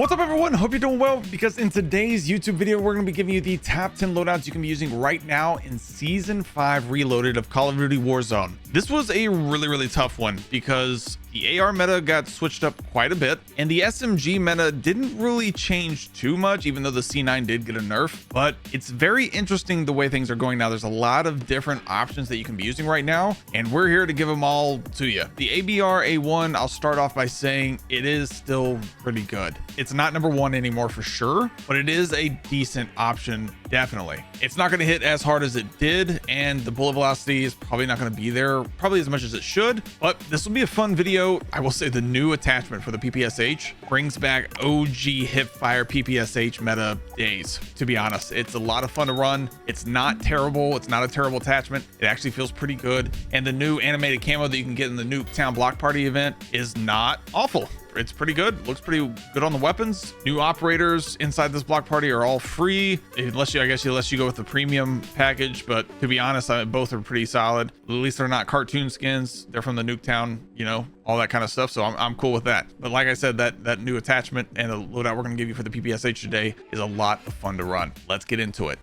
What's up, everyone? Hope you're doing well, because in today's YouTube video we're going to be giving you the top 10 loadouts you can be using right now in Season 5 Reloaded of Call of Duty Warzone. This was a really tough one because the AR meta got switched up quite a bit, and the SMG meta didn't really change too much, even though the C9 did get a nerf. But it's very interesting the way things are going now. There's a lot of different options that you can be using right now, and we're here to give them all to you. The ABR1, I'll start off by saying it is still pretty good. It's not number one anymore for sure, but it is a decent option, definitely. It's not going to hit as hard as it did, and the bullet velocity is probably not going to be there probably as much as it should, but this will be a fun video. I will say the new attachment for the PPSH brings back OG hipfire PPSH meta days. To be honest, it's a lot of fun to run. It's not terrible. It's not a terrible attachment. It actually feels pretty good, and the new animated camo that you can get in the Nuketown block party event is not awful. It's pretty good. Looks pretty good on the weapons. New operators inside this block party are all free, unless you go with the premium package. But to be honest, both are pretty solid. At least they're not cartoon skins. They're from the Nuketown, you know, all that kind of stuff. So I'm cool with that. But like I said, that new attachment and the loadout we're going to give you for the PPSH today is a lot of fun to run. Let's get into it.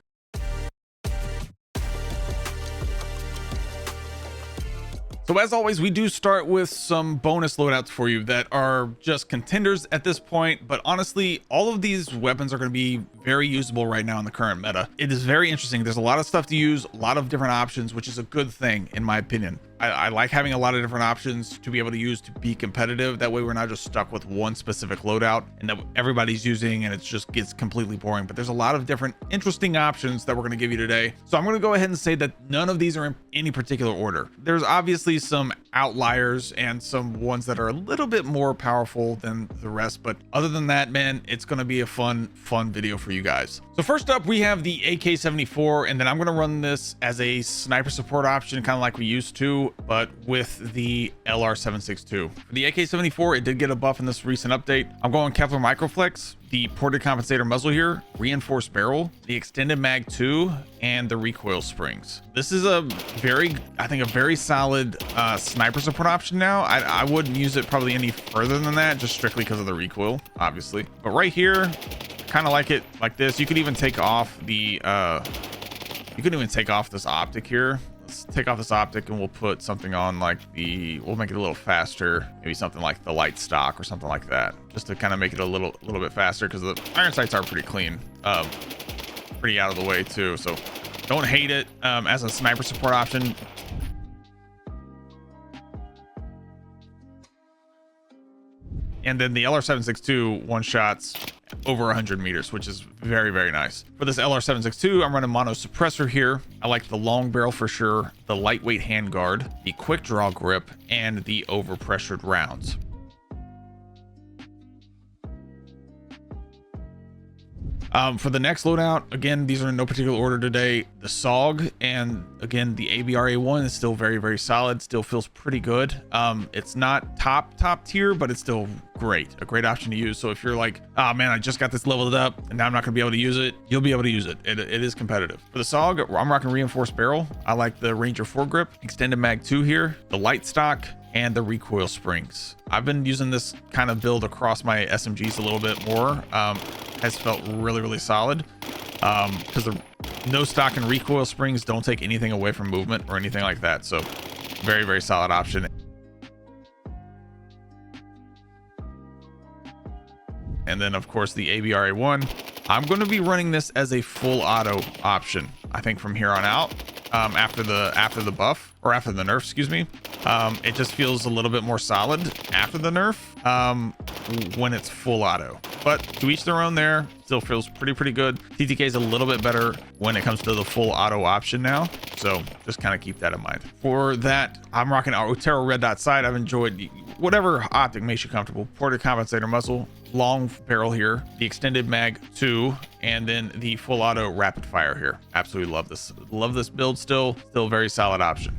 So as always, we do start with some bonus loadouts for you that are just contenders at this point. But honestly, all of these weapons are going to be very usable right now in the current meta. It is very interesting. There's a lot of stuff to use, a lot of different options, which is a good thing in my opinion. I like having a lot of different options to be able to use to be competitive. That way we're not just stuck with one specific loadout and that everybody's using and it just gets completely boring. But there's a lot of different interesting options that we're going to give you today. So I'm going to go ahead and say that none of these are in any particular order. There's obviously some outliers and some ones that are a little bit more powerful than the rest. But other than that, man, it's going to be a fun video for you guys. So first up, we have the AK74, and then I'm going to run this as a sniper support option, kind of like we used to, but with the LR762. For the AK74, it did get a buff in this recent update. I'm going Kevlar Microflex, the ported compensator muzzle here, reinforced barrel, the extended mag 2, and the recoil springs. This is I think a very solid sniper support option now. I wouldn't use it probably any further than that, just strictly because of the recoil, obviously. But right here, kind of like it like this. You could even take off the this optic here. Let's take off this optic and we'll put something on like we'll make it a little faster, maybe something like the light stock or something like that, just to kind of make it a little bit faster, because the iron sights are pretty clean, pretty out of the way too. So don't hate it as a sniper support option. And then the LR762 one shots over 100 meters, which is very nice. For this LR762, I'm running mono suppressor here. I like the long barrel for sure, the lightweight handguard, the quick draw grip, and the overpressured rounds. For the next loadout, again, these are in no particular order today. The SOG, and again, the ABR1 is still very solid, still feels pretty good. It's not top tier, but it's still a great option to use. So if you're like, oh man, I just got this leveled up and now I'm not gonna be able to use it, you'll be able to use it. It is competitive. For the SOG, I'm rocking reinforced barrel. I like the Ranger foregrip, extended mag 2 here, the light stock, and the recoil springs. I've been using this kind of build across my SMGs a little bit more. Has felt really solid, because the no stock and recoil springs don't take anything away from movement or anything like that. So very solid option. And then of course the ABR1, I'm going to be running this as a full auto option, I think, from here on out. After the buff, or after the nerf, excuse me. It just feels a little bit more solid after the nerf when it's full auto, but to each their own there. Still feels pretty good. TTK is a little bit better when it comes to the full auto option now, so just kind of keep that in mind. For that, I'm rocking Otero red dot sight. I've enjoyed whatever optic makes you comfortable. Ported compensator muzzle, long barrel here, the extended mag 2, and then the full auto rapid fire here. Absolutely love this build. Still a very solid option.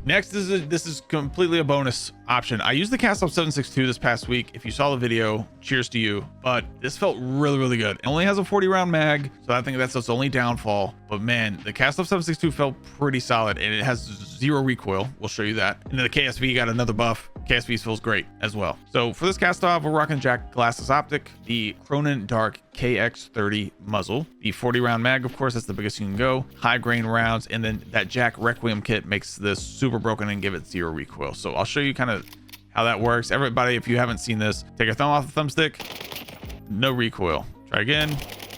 Next, this is completely a bonus option. I used the Kastov 762 this past week. If you saw the video, cheers to you. But this felt really good. It only has a 40 round mag, so I think that's its only downfall. But man, the Kastov 762 felt pretty solid, and it has 0 recoil. We'll show you that. And then the KSV got another buff. KSV feels great as well. So for this Kastov, we're rocking Jack glasses optic, the Cronin Dark KX30 muzzle, the 40 round mag, of course, that's the biggest you can go, high grain rounds, and then that Jack Requiem kit makes this super broken and give it 0 recoil. So I'll show you kind of how that works. Everybody, if you haven't seen this, take a thumb off the thumbstick, no recoil. Try again,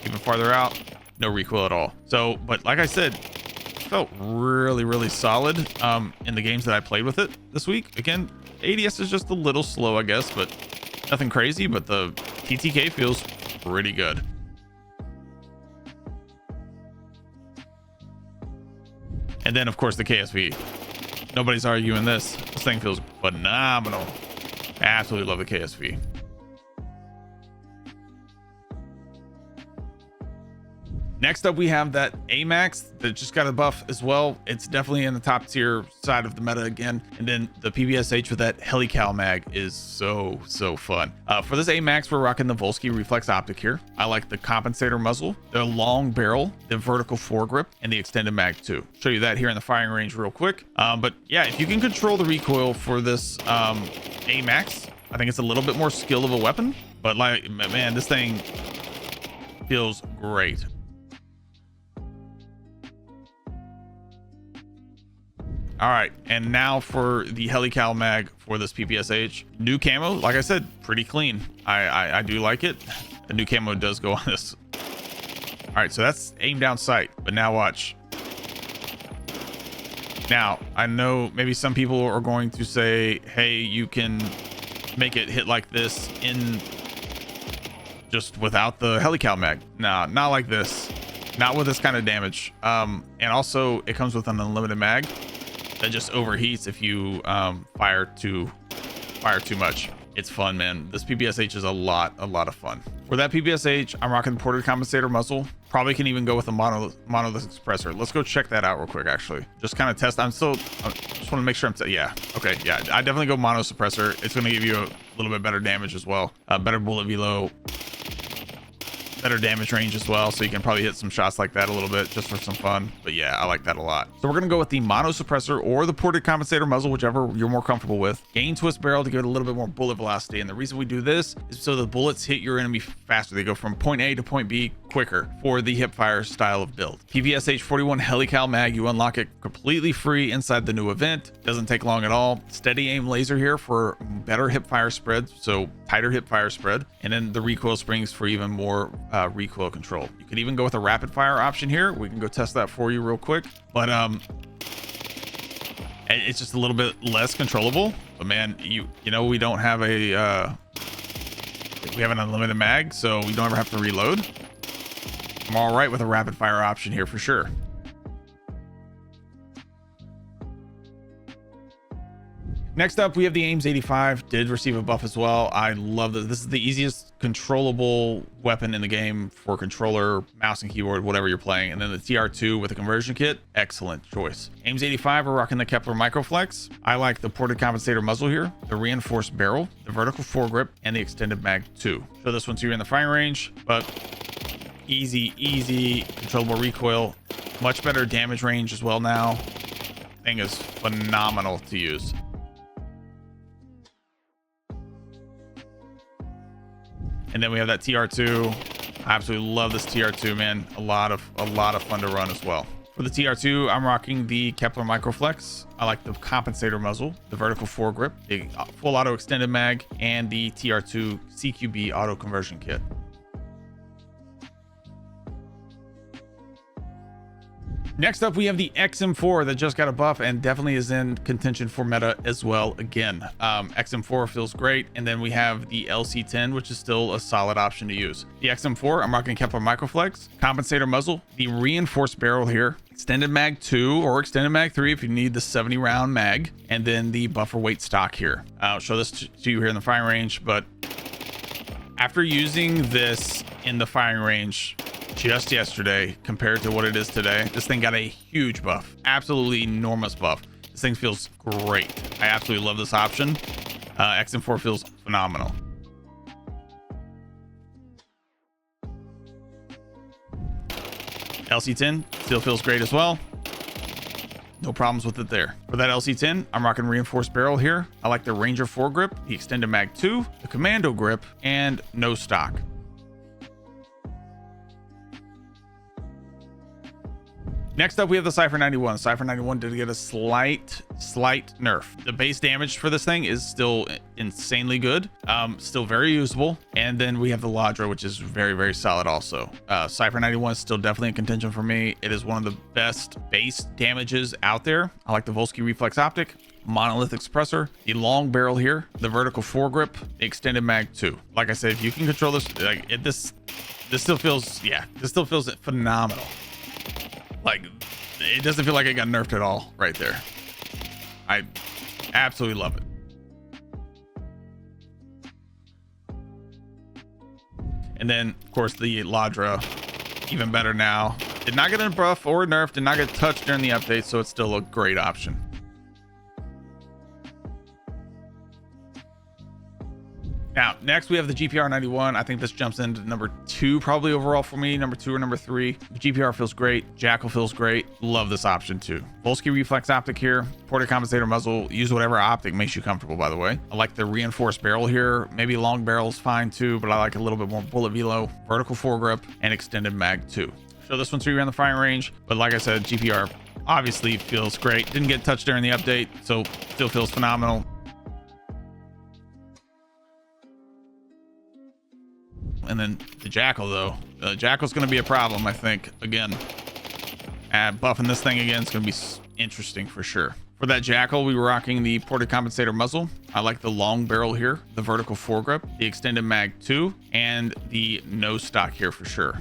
even farther out, no recoil at all. So, but like I said, felt really solid in the games that I played with it this week. Again, ADS is just a little slow, I guess, but nothing crazy, but the TTK feels pretty good. And then of course the KSV, nobody's arguing this thing feels phenomenal. Absolutely love the KSV. Next up, we have that AAX that just got a buff as well. It's definitely in the top tier side of the meta again. And then the PPSH with that helical mag is so fun. For this AAX, we're rocking the Volsky reflex optic here. I like the compensator muzzle, the long barrel, the vertical foregrip, and the extended mag too. Show you that here in the firing range real quick. But yeah, if you can control the recoil for this AAX, I think it's a little bit more skill of a weapon. But like, man, this thing feels great. All right, and now for the helical mag for this PPSH. New camo, like I said, pretty clean. I do like it. The new camo does go on this. All right, so that's aim down sight, but now watch. Now, I know maybe some people are going to say, hey, you can make it hit like this in just without the helical mag. Nah, not like this. Not with this kind of damage. And also it comes with an unlimited mag that just overheats if you fire too much. It's fun, man. This PPSH is a lot of fun. For that PPSH, I'm rocking the ported compensator muzzle. Probably can even go with a monolithic suppressor. Let's go check that out real quick, actually. Just kind of test. I just want to make sure yeah. Okay, yeah. I definitely go mono suppressor. It's going to give you a little bit better damage as well. Better bullet velo, better damage range as well, so you can probably hit some shots like that a little bit just for some fun. But yeah, I like that a lot. So we're gonna go with the mono suppressor or the ported compensator muzzle, whichever you're more comfortable with. Gain twist barrel to give it a little bit more bullet velocity, and the reason we do this is so the bullets hit your enemy faster. They go from point A to point B quicker for the hipfire style of build. PPSH 41 helical mag, you unlock it completely free inside the new event. Doesn't take long at all. Steady aim laser here for better hipfire spread, so tighter hipfire spread, and then the recoil springs for even more recoil control. You could even go with a rapid fire option here. We can go test that for you real quick, but it's just a little bit less controllable. But man, you know, we don't have a we have an unlimited mag, so we don't ever have to reload. I'm all right with a rapid fire option here for sure. Next up, we have the Ames 85. Did receive a buff as well. I love this. This is the easiest controllable weapon in the game for controller, mouse and keyboard, whatever you're playing. And then the TR2 with a conversion kit, excellent choice. Ames 85, we're rocking the Kepler Microflex. I like the ported compensator muzzle here, the reinforced barrel, the vertical foregrip, and the extended mag 2. Show this one to you in the firing range, but easy controllable recoil, much better damage range as well now. Thing is phenomenal to use. And then we have that TR2. I absolutely love this TR2, man. A lot of fun to run as well. For the TR2, I'm rocking the Kepler Microflex. I like the compensator muzzle, the vertical foregrip, the full auto extended mag, and the TR2 CQB auto conversion kit. Next up, we have the XM4 that just got a buff and definitely is in contention for meta as well again. XM4 feels great. And then we have the LC10, which is still a solid option to use. The XM4, I'm rocking Kepler Microflex, compensator muzzle, the reinforced barrel here, extended mag 2 or extended mag 3 if you need the 70 round mag, and then the buffer weight stock here. I'll show this to you here in the firing range, but after using this in the firing range just yesterday compared to what it is today, this thing got a huge buff, absolutely enormous buff. This thing feels great. I absolutely love this option. XM4 feels phenomenal. LC10 still feels great as well. No problems with it there. For that LC10, I'm rocking reinforced barrel here. I like the Ranger foregrip, the extended mag 2, the commando grip, and no stock. Next up, we have the Cipher 91. Cipher 91 did get a slight nerf. The base damage for this thing is still insanely good, still very usable. And then we have the Ladra, which is very, very solid also. Cipher 91 is still definitely in contention for me. It is one of the best base damages out there. I like the Volsky reflex optic, monolithic suppressor, the long barrel here, the vertical foregrip, the extended mag 2. Like I said, if you can control this, like this still feels, yeah, this still feels phenomenal. Like, it doesn't feel like it got nerfed at all right there. I absolutely love it. And then, of course, the Ladra, even better now. Did not get a buff or a nerf, did not get touched during the update, so it's still a great option. Now, next we have the GPR91. I think this jumps into number 2 probably overall for me, number 2 or number 3. The GPR feels great. Jackal feels great. Love this option too. Volsky reflex optic here. Ported compensator muzzle. Use whatever optic makes you comfortable, by the way. I like the reinforced barrel here. Maybe long barrel's fine too, but I like a little bit more bullet velo. Vertical foregrip and extended mag 2. Show this one to you around the firing range, but like I said, GPR obviously feels great. Didn't get touched during the update, so still feels phenomenal. And then the Jackal, though, the Jackal's going to be a problem, I think. Again, buffing this thing again is going to be interesting for sure. For that Jackal, we were rocking the ported compensator muzzle. I like the long barrel here, the vertical foregrip, the extended mag 2, and the no stock here for sure.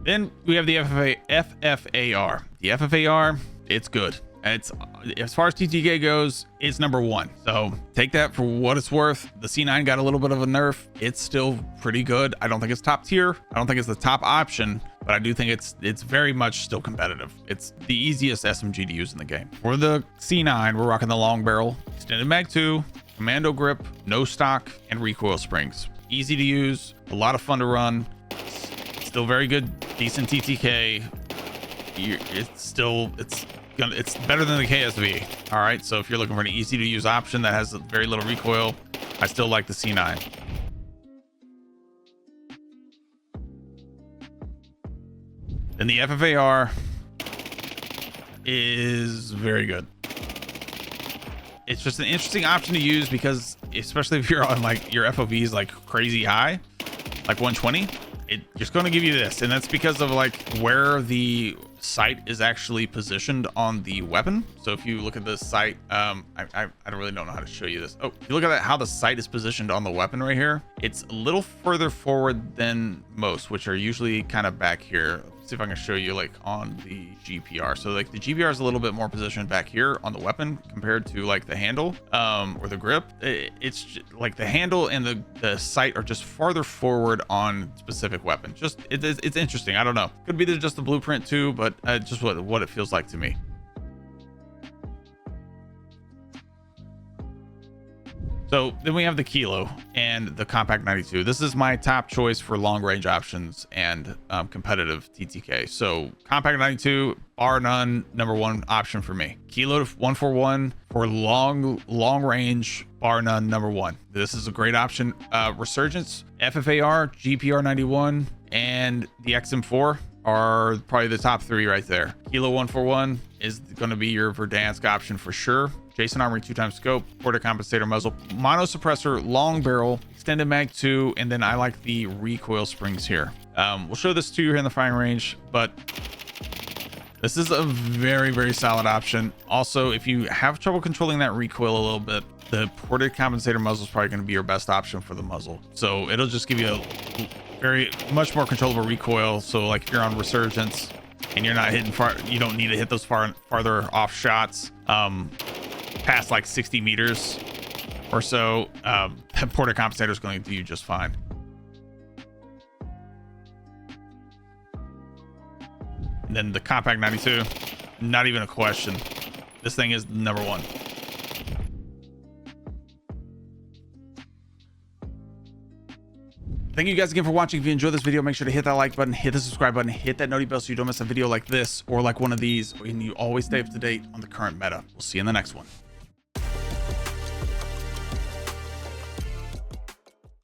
Then we have the FFAR. The FFAR, it's good. It's, as far as TTK goes, it's number 1. So take that for what it's worth. The C9 got a little bit of a nerf. It's still pretty good. I don't think it's top tier. I don't think it's the top option, but I do think it's very much still competitive. It's the easiest SMG to use in the game. For the C9, we're rocking the long barrel, extended mag 2, commando grip, no stock, and recoil springs. Easy to use, a lot of fun to run. Still very good, decent TTK. It's better than the KSV. All right, so if you're looking for an easy to use option that has very little recoil, I still like the C9. Then the FFAR is very good. It's just an interesting option to use because, especially if you're on like your FOV is like crazy high, like 120, it's just going to give you this, and that's because of like where the sight is actually positioned on the weapon. So if you look at this sight, I don't really know how to show you this. Oh, if you look at that, how the sight is positioned on the weapon right here, it's a little further forward than most, which are usually kind of back here. Let's see if I can show you like on the GPR. So like the GPR is a little bit more positioned back here on the weapon compared to like the handle or the grip. It's just, like the handle and the sight are just farther forward on specific weapons. Just it's interesting. I don't know, could be just the blueprint too, but just what it feels like to me. So then we have the Kilo and the Compact 92. This is my top choice for long range options and competitive TTK. So Compact 92, bar none, number 1 option for me. Kilo 141 for long range, bar none, number 1. This is a great option. Resurgence, FFAR, GPR 91, and the XM4 are probably the top 3 right there. Kilo 141 is going to be your Verdansk option for sure. Jason Armory 2x scope, ported compensator muzzle, mono suppressor, long barrel, extended mag 2, and then I like the recoil springs here. We'll show this to you here in the firing range, but this is a very, very solid option. Also, if you have trouble controlling that recoil a little bit, the ported compensator muzzle is probably going to be your best option for the muzzle. So it'll just give you a much more controllable recoil. So like if you're on Resurgence and you're not hitting far, you don't need to hit those farther off shots past like 60 meters or so. That ported compensator is going to do you just fine. And then the Compact 92, not even a question. This thing is number 1. Thank you guys again for watching. If you enjoyed this video, make sure to hit that like button, hit the subscribe button, hit that noty bell so you don't miss a video like this or like one of these, and you always stay up to date on the current meta. We'll see you in the next one.